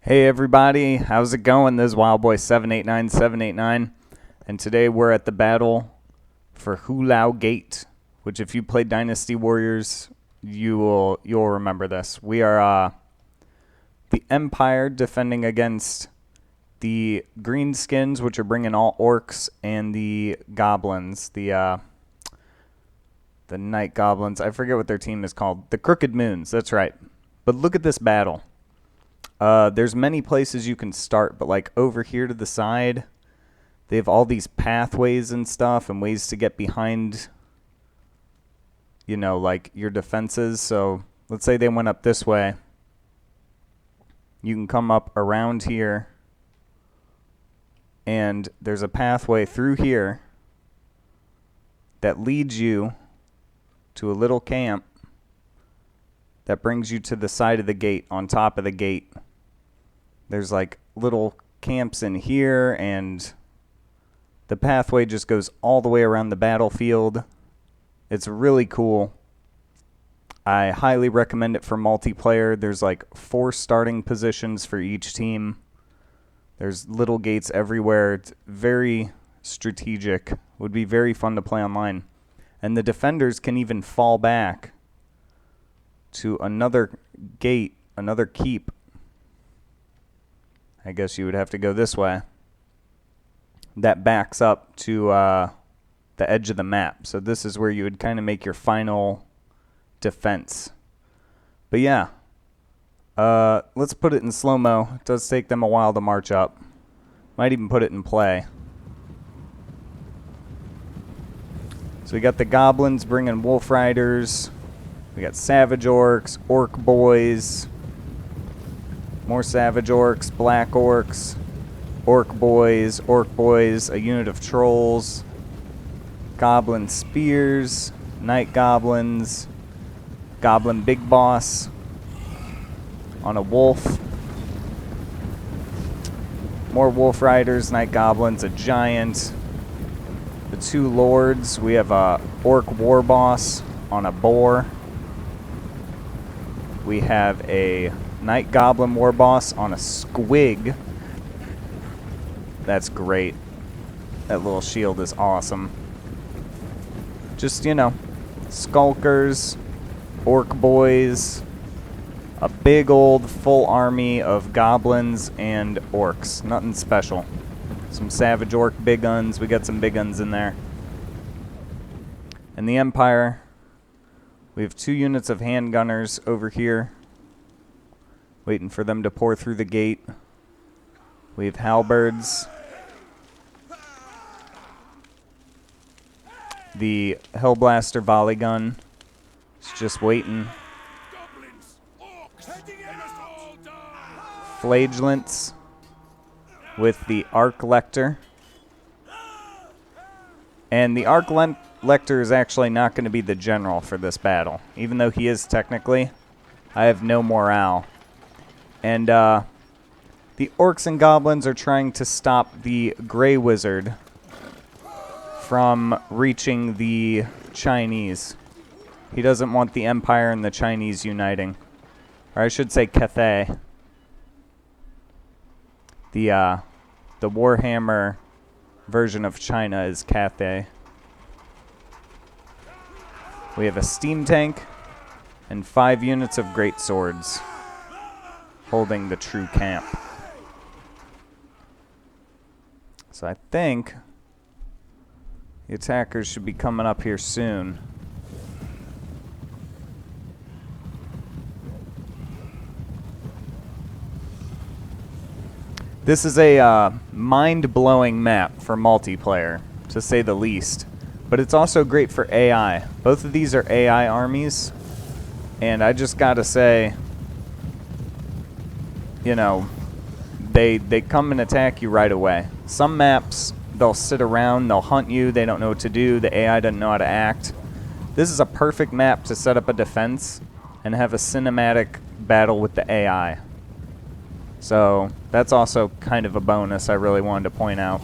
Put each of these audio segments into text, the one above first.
Hey everybody, how's it going? This is Wildboy 789789, and today we're at the battle for Hulao Gate, which if you play Dynasty Warriors, you'll remember this. We are the Empire defending against the greenskins, which are bringing all orcs, and the goblins, the night goblins. I forget what their team is called. The Crooked Moons, that's right. But look at this battle. There's many places you can start, but like over here to the side, they have all these pathways and stuff and ways to get behind, you know, like your defenses. So let's say they went up this way. You can come up around here, and there's a pathway through here that leads you to a little camp that brings you to the side of the gate, on top of the gate. There's like little camps in here, and the pathway just goes all the way around the battlefield. It's really cool. I highly recommend it for multiplayer. There's like 4 starting positions for each team. There's little gates everywhere. It's very strategic. Would be very fun to play online. And the defenders can even fall back to another gate, another keep. I guess you would have to go this way. That backs up to the edge of the map. So this is where you would kind of make your final defense. But yeah, let's put it in slow-mo. It does take them a while to march up. Might even put it in play. So we got the goblins bringing wolf riders. We got savage orcs, orc boys, more savage orcs, black orcs, orc boys, a unit of trolls, goblin spears, night goblins, goblin big boss on a wolf, more wolf riders, night goblins, a giant, the 2 lords. We have a orc war boss on a boar. We have a night goblin war boss on a squig. That's great. That little shield is awesome. Just, you know, skulkers, orc boys, a big old full army of goblins and orcs. Nothing special. Some savage orc big guns. We got some big guns in there. And the Empire, we have 2 units of handgunners over here, waiting for them to pour through the gate. We have halberds. The Hellblaster volley gun is just waiting. Flagellants with the Arc Lector. And the Arc Lector is actually not going to be the general for this battle. Even though he is technically, I have no morale. And the orcs and goblins are trying to stop the Grey Wizard from reaching the Chinese. He doesn't want the Empire and the Chinese uniting. Or I should say Cathay. The Warhammer version of China is Cathay. We have a steam tank and 5 units of great swords holding the true camp. So I think the attackers should be coming up here soon. This is a mind-blowing map for multiplayer, to say the least. But it's also great for AI. Both of these are AI armies. And I just gotta say, you know, they come and attack you right away. Some maps, they'll sit around, they'll hunt you, they don't know what to do, the AI doesn't know how to act. This is a perfect map to set up a defense and have a cinematic battle with the AI. So that's also kind of a bonus I really wanted to point out.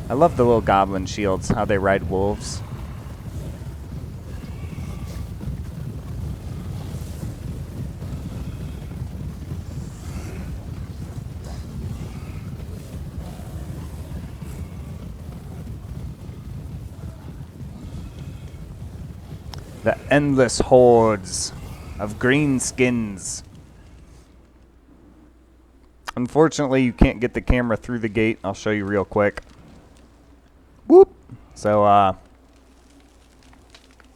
I love the little goblin shields, how they ride wolves. The endless hordes of greenskins. Unfortunately, you can't get the camera through the gate. I'll show you real quick. Whoop! So,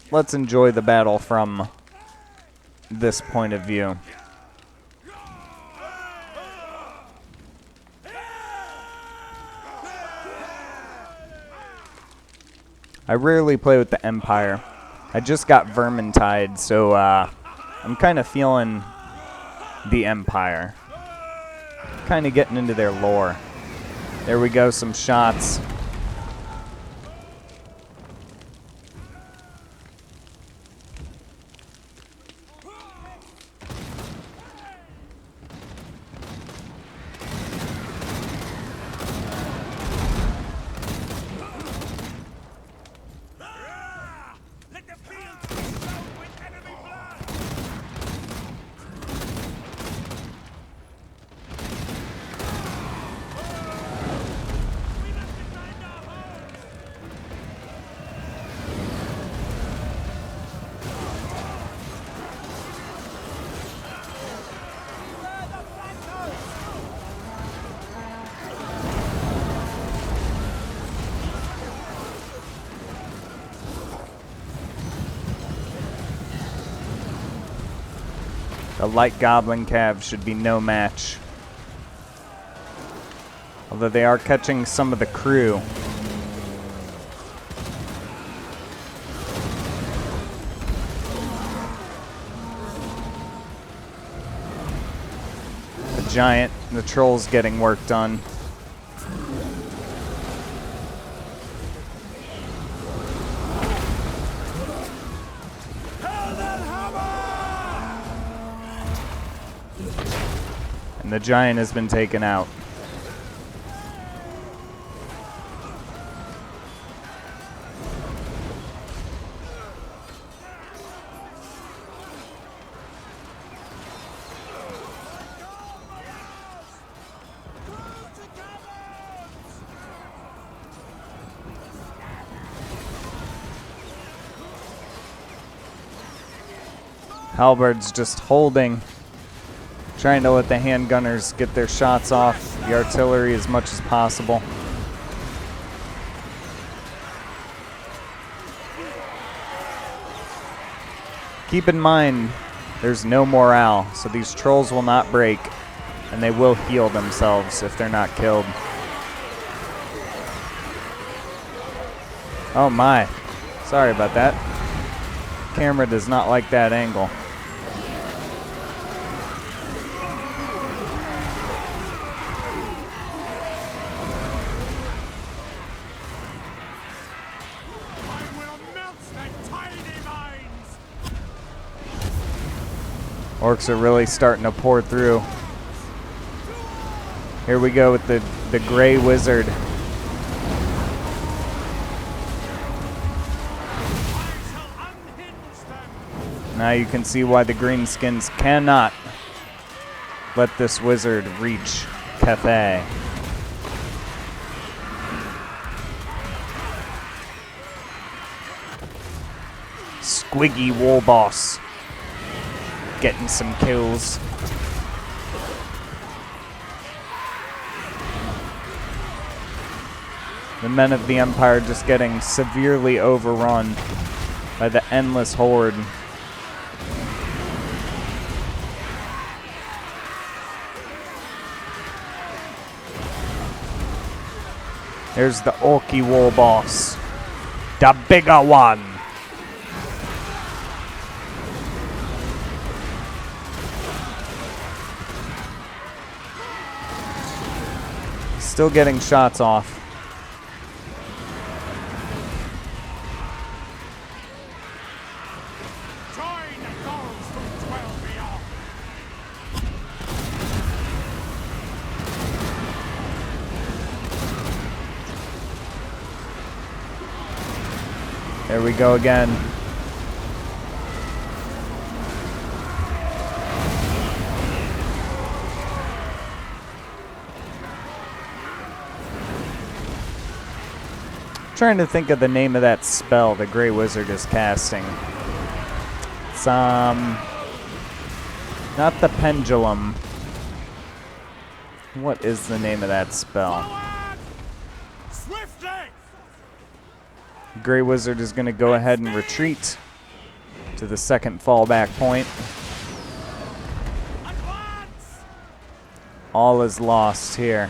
let's enjoy the battle from this point of view. I rarely play with the Empire. I just got Vermintide, so I'm kind of feeling the Empire. Kind of getting into their lore. There we go, some shots. The light goblin calves should be no match. Although they are catching some of the crew. The giant, the troll's getting work done. And the giant has been taken out. Halberd's just holding, trying to let the handgunners get their shots off the artillery as much as possible. Keep in mind, there's no morale, so these trolls will not break, and they will heal themselves if they're not killed. Oh my, sorry about that. Camera does not like that angle. Orcs are really starting to pour through. Here we go with the gray wizard. Now you can see why the greenskins cannot let this wizard reach Cathay. Squiggy War Boss getting some kills. The men of the Empire just getting severely overrun by the endless horde. There's the Orky War Boss, the bigger one. Still getting shots off. There we go again. Trying to think of the name of that spell the Grey Wizard is casting. It's, not the pendulum. What is the name of that spell? Grey Wizard is going to go ahead and retreat to the second fallback point. All is lost here.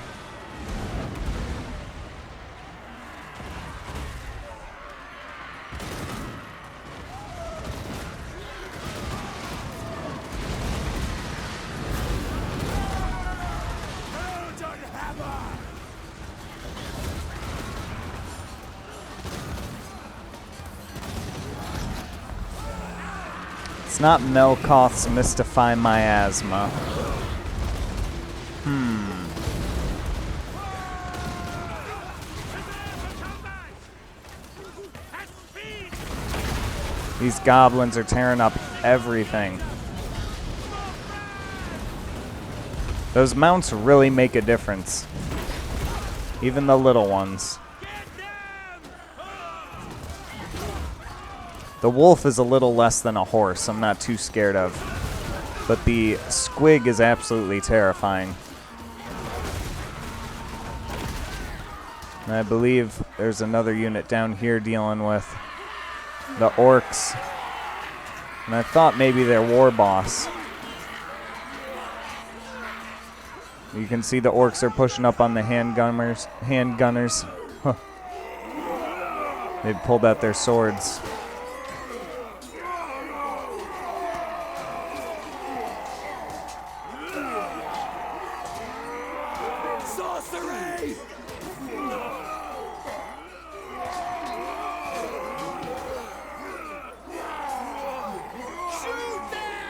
It's not Melkoth's Mystify Miasma. These goblins are tearing up everything. Those mounts really make a difference. Even the little ones. The wolf is a little less than a horse. I'm not too scared of. But the squig is absolutely terrifying. And I believe there's another unit down here dealing with the orcs. And I thought maybe their war boss. You can see the orcs are pushing up on the handgunners. Huh. They've pulled out their swords. Sorcery! Shoot them!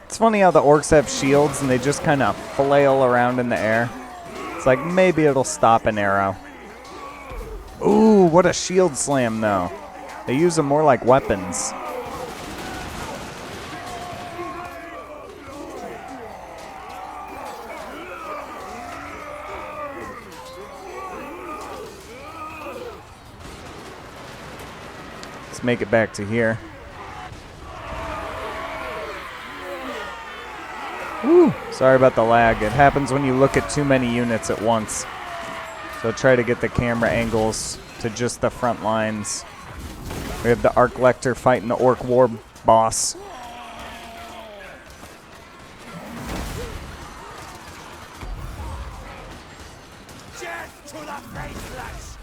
It's funny how the orcs have shields and they just kind of flail around in the air. It's like maybe it'll stop an arrow. Ooh, what a shield slam, though. They use them more like weapons. Let's make it back to here. Woo! Sorry about the lag. It happens when you look at too many units at once. So try to get the camera angles to just the front lines. We have the Arc Lecter fighting the Orc War boss. Death to the faithless!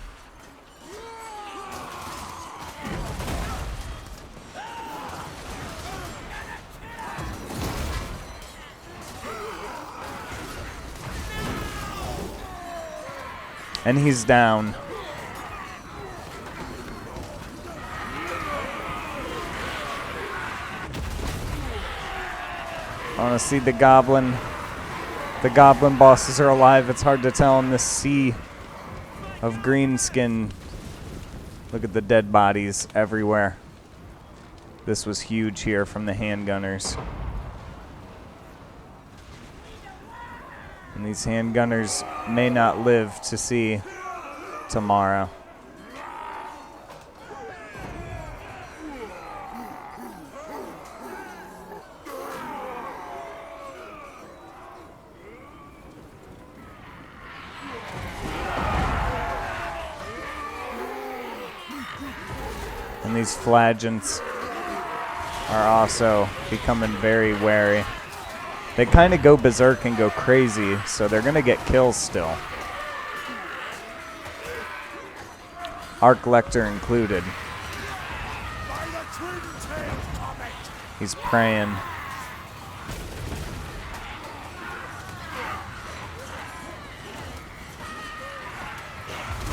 And he's down. I want to see the goblin. The goblin bosses are alive. It's hard to tell in this sea of greenskin. Look at the dead bodies everywhere. This was huge here from the handgunners. And these handgunners may not live to see tomorrow. And these flagellants are also becoming very wary. They kind of go berserk and go crazy, so they're going to get kills still. Arc Lecter included. He's praying.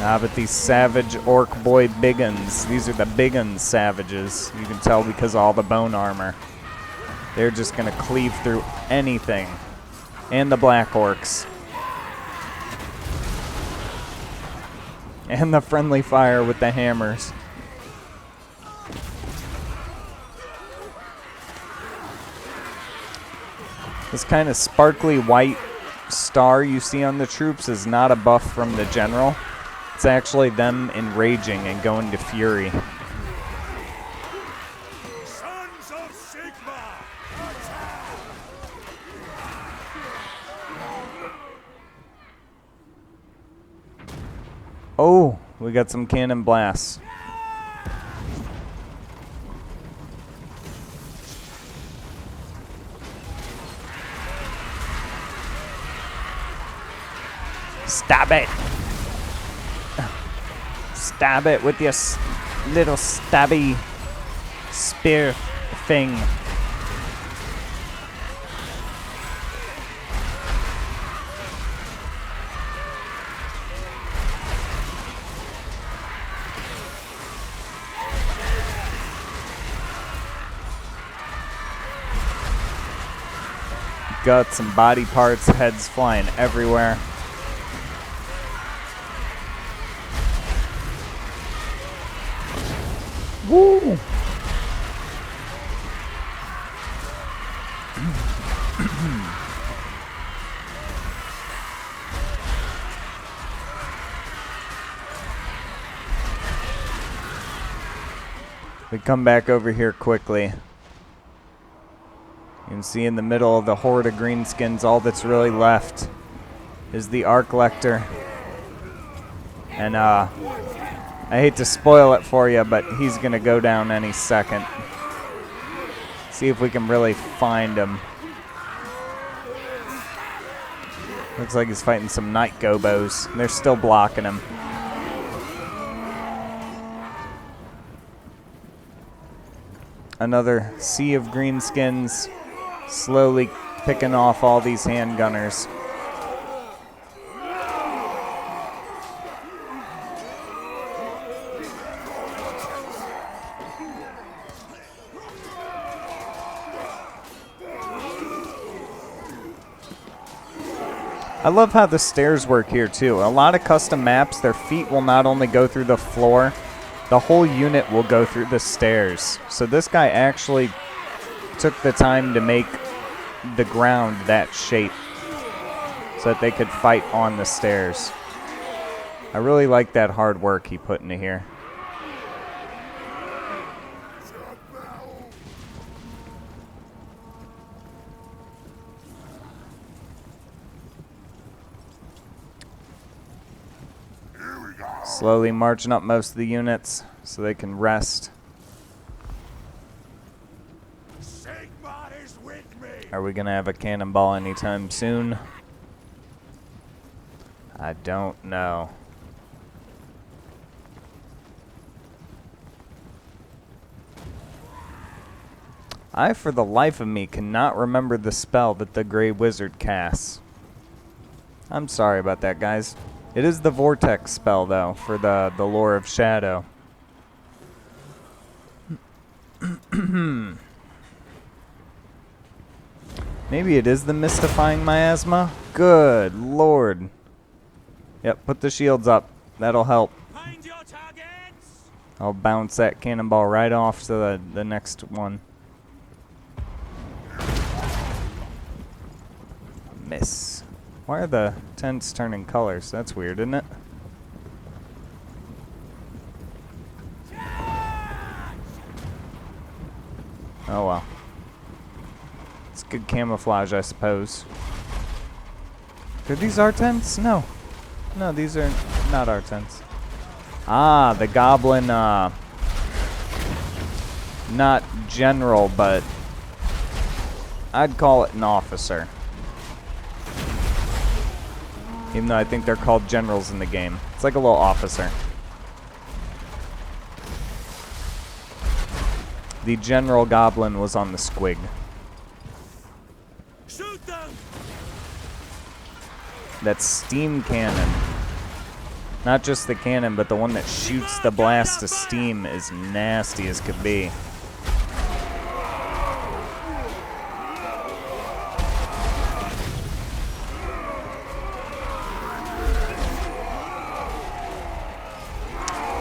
Ah, but these savage orc boy biggins, these are the biggins savages. You can tell because of all the bone armor. They're just going to cleave through anything. And the black orcs. And the friendly fire with the hammers. This kind of sparkly white star you see on the troops is not a buff from the general. It's actually them enraging and going to fury. Sons of Sigma! Attack! Oh, we got some cannon blasts. Stab it! Stab it with your little stabby spear thing. Guts and body parts, heads flying everywhere. Woo! We come back over here quickly. You can see in the middle of the horde of greenskins, all that's really left is the Arc Lector. And I hate to spoil it for you, but he's going to go down any second. See if we can really find him. Looks like he's fighting some night gobos. They're still blocking him. Another sea of greenskins slowly picking off all these handgunners. I love how the stairs work here too. A lot of custom maps, their feet will not only go through the floor, the whole unit will go through the stairs. So this guy actually took the time to make the ground that shape so that they could fight on the stairs. I really like that hard work he put into here. Slowly marching up most of the units so they can rest. Sigma is with me! Are we going to have a cannonball anytime soon? I don't know. I, for the life of me, cannot remember the spell that the Grey Wizard casts. I'm sorry about that, guys. It is the Vortex spell, though, for the Lore of Shadow. Maybe it is the Mystifying Miasma? Good lord. Yep, put the shields up. That'll help. Find your targets! I'll bounce that cannonball right off to the next one. Miss. Why are the tents turning colors? That's weird, isn't it? Oh well. It's good camouflage, I suppose. Are these our tents? No. No, these are not our tents. Ah, the goblin, not general, but I'd call it an officer. Even though I think they're called generals in the game. It's like a little officer. The general goblin was on the squig. Shoot them! That steam cannon. Not just the cannon, but the one that shoots the blast of steam is nasty as could be.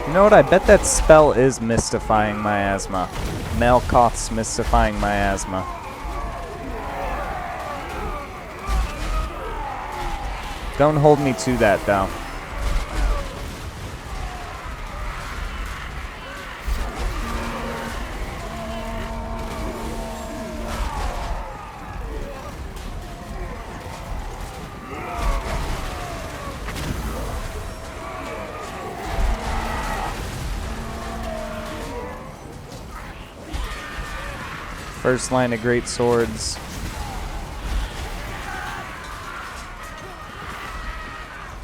You know what? I bet that spell is Mystifying Miasma. Malkoth's Mystifying Miasma. Don't hold me to that, though. First line of great swords.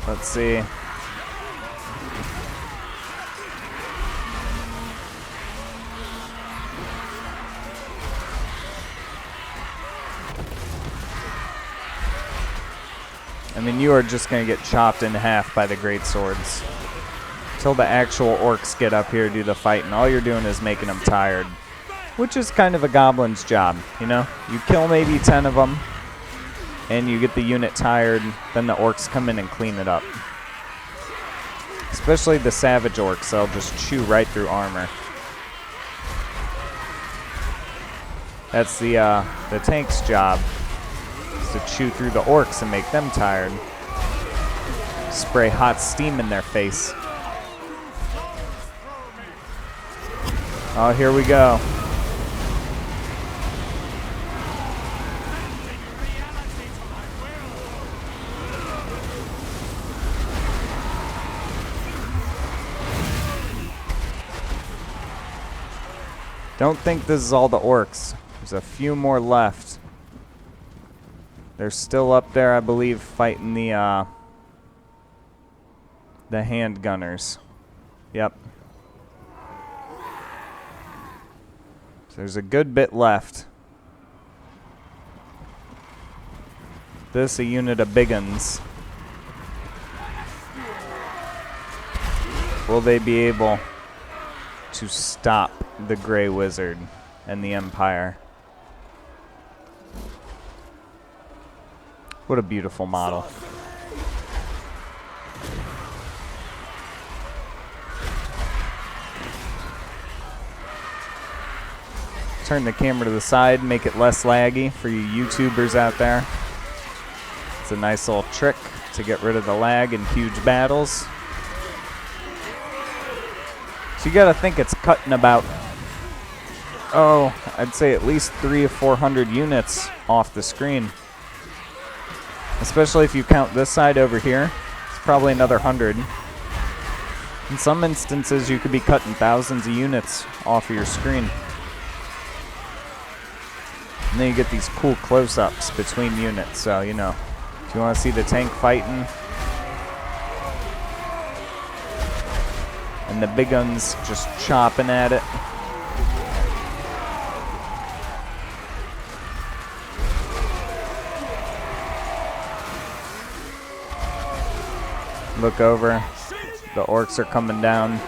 Let's see. I mean, you are just going to get chopped in half by the great swords. Until the actual orcs get up here to do the fight, and all you're doing is making them tired. Which is kind of a goblin's job, you know? You kill maybe 10 of them, and you get the unit tired, then the orcs come in and clean it up. Especially the savage orcs, they'll just chew right through armor. That's the tank's job, is to chew through the orcs and make them tired. Spray hot steam in their face. Oh, here we go. Don't think this is all the orcs. There's a few more left. They're still up there, I believe, fighting the handgunners. Yep. So there's a good bit left. This a unit of big uns. Will they be able to stop the Grey Wizard and the Empire? What a beautiful model. Turn the camera to the side, make it less laggy for you YouTubers out there. It's a nice little trick to get rid of the lag in huge battles. So you gotta think it's cutting about, oh, I'd say at least 300 or 400 units off the screen. Especially if you count this side over here, it's probably another 100. In some instances, you could be cutting thousands of units off of your screen. And then you get these cool close-ups between units, so, you know, if you want to see the tank fighting, and the big guns just chopping at it. Look over. The orcs are coming down.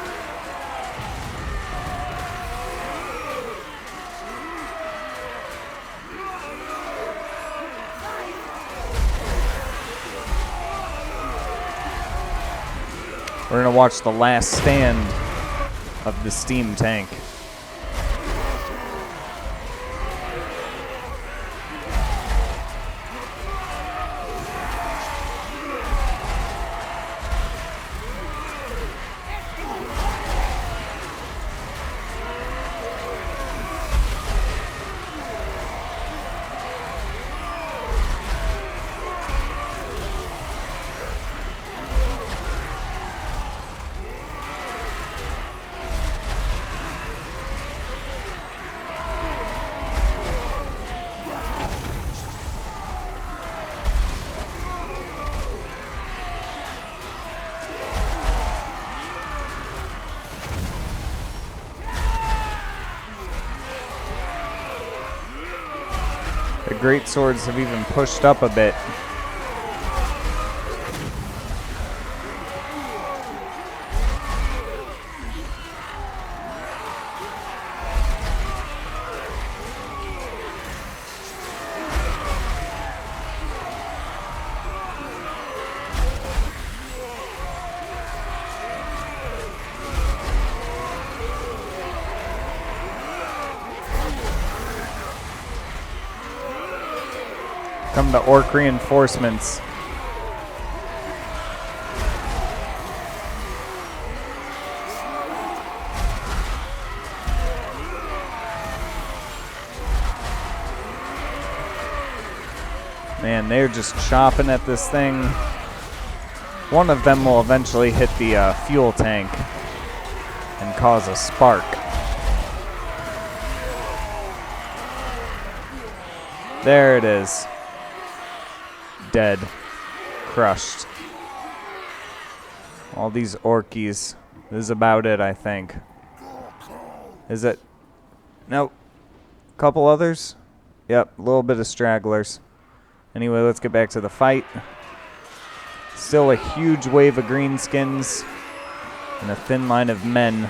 We're going to watch the last stand of the steam tank. The great swords have even pushed up a bit. Come the orc reinforcements. Man, they're just chopping at this thing. One of them will eventually hit the fuel tank and cause a spark. There it is. Dead. Crushed. All these orkies. This is about it, I think. Is it? Nope. Couple others? Yep, a little bit of stragglers. Anyway, let's get back to the fight. Still a huge wave of greenskins and a thin line of men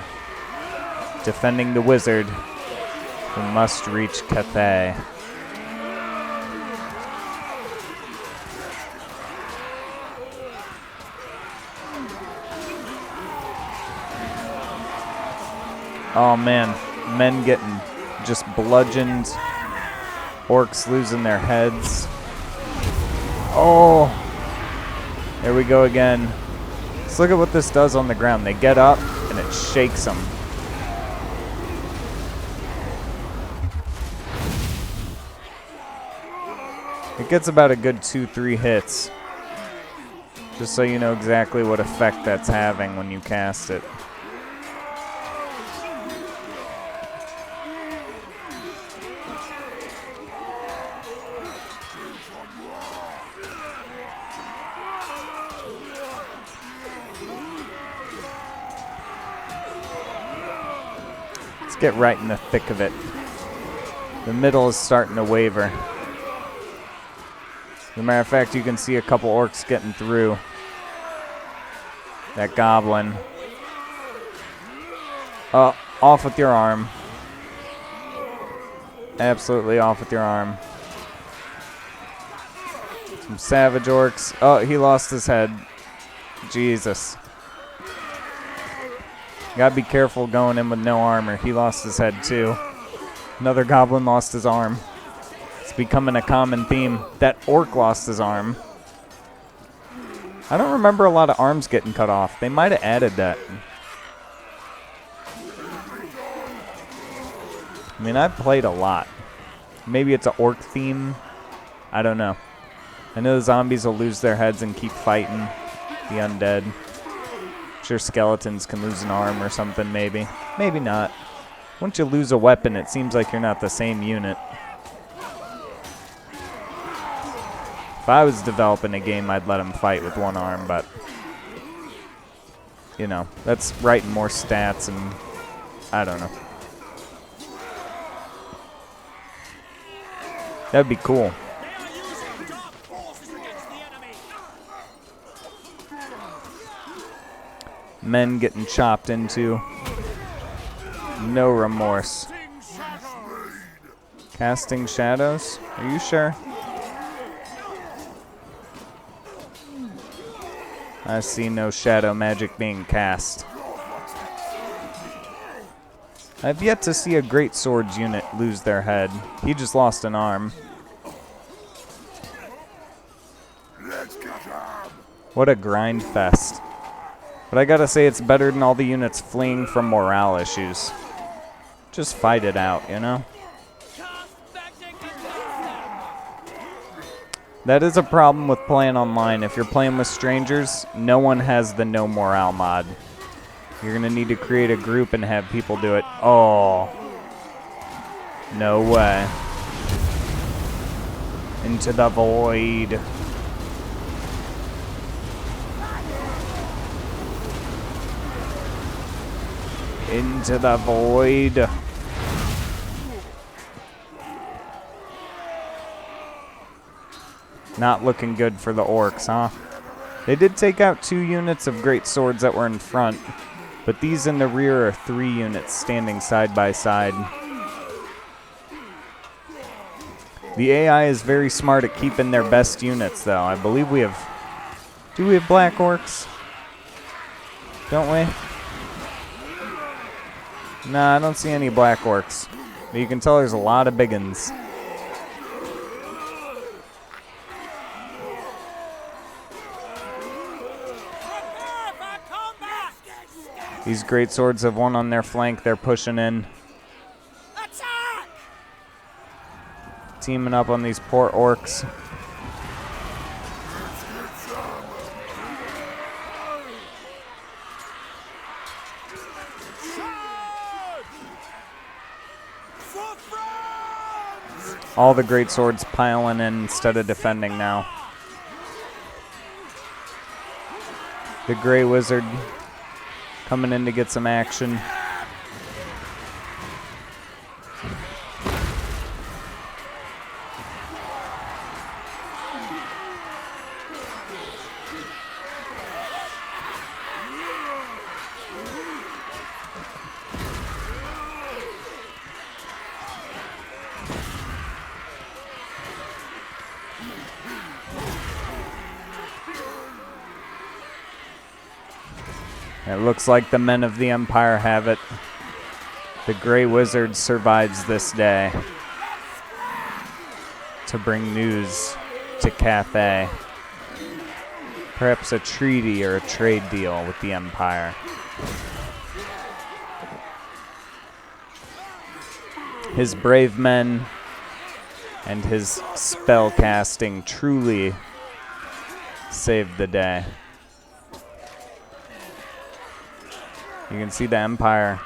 defending the wizard who must reach Cathay. Oh man, men getting just bludgeoned. Orcs losing their heads. Oh, there we go again. Let's look at what this does on the ground. They get up and it shakes them. It gets about a good 2-3 hits. Just so you know exactly what effect that's having when you cast it. Get right in the thick of it. The middle is starting to waver. As a matter of fact, you can see a couple orcs getting through. That goblin. Off with your arm. Absolutely off with your arm. Some savage orcs. Oh, he lost his head. Jesus. Gotta be careful going in with no armor. He lost his head too. Another goblin lost his arm. It's becoming a common theme. That orc lost his arm. I don't remember a lot of arms getting cut off. They might have added that. I mean, I've played a lot. Maybe it's an orc theme. I don't know. I know the zombies will lose their heads and keep fighting the undead. Sure, skeletons can lose an arm or something, maybe. Maybe not. Once you lose a weapon, it seems like you're not the same unit. If I was developing a game, I'd let them fight with one arm, but you know, that's writing more stats and I don't know. That'd be cool. Men getting chopped into. No remorse. Casting shadows? Are you sure? I see no shadow magic being cast. I've yet to see a great swords unit lose their head. He just lost an arm. What a grind fest. But I gotta say, it's better than all the units fleeing from morale issues. Just fight it out, you know? That is a problem with playing online. If you're playing with strangers, no one has the no morale mod. You're gonna need to create a group and have people do it. Oh. No way. Into the void. Into the void. Not looking good for the orcs, huh? They did take out 2 units of great swords that were in front, but these in the rear are 3 units standing side by side. The AI is very smart at keeping their best units, though. I believe we have... Do we have black orcs? Don't we? Nah, I don't see any black orcs. But you can tell there's a lot of big uns. These great swords have one on their flank. They're pushing in. Teaming up on these poor orcs. All the great swords piling in instead of defending now. The Grey Wizard coming in to get some action. It looks like the men of the Empire have it. The Grey Wizard survives this day to bring news to Cathay. Perhaps a treaty or a trade deal with the Empire. His brave men and his spell casting truly saved the day. You can see the Empire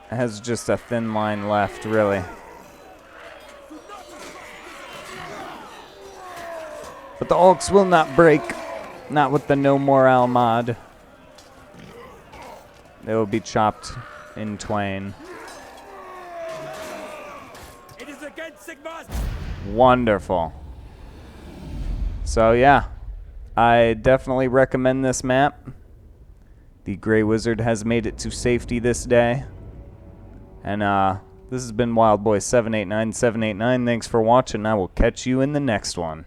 has just a thin line left, really. But the Orcs will not break, not with the No Morale mod. They will be chopped in twain. It is against Sigmar's. Wonderful. So yeah, I definitely recommend this map. The Grey Wizard has made it to safety this day. And this has been Wildboy789. Thanks for watching. I will catch you in the next one.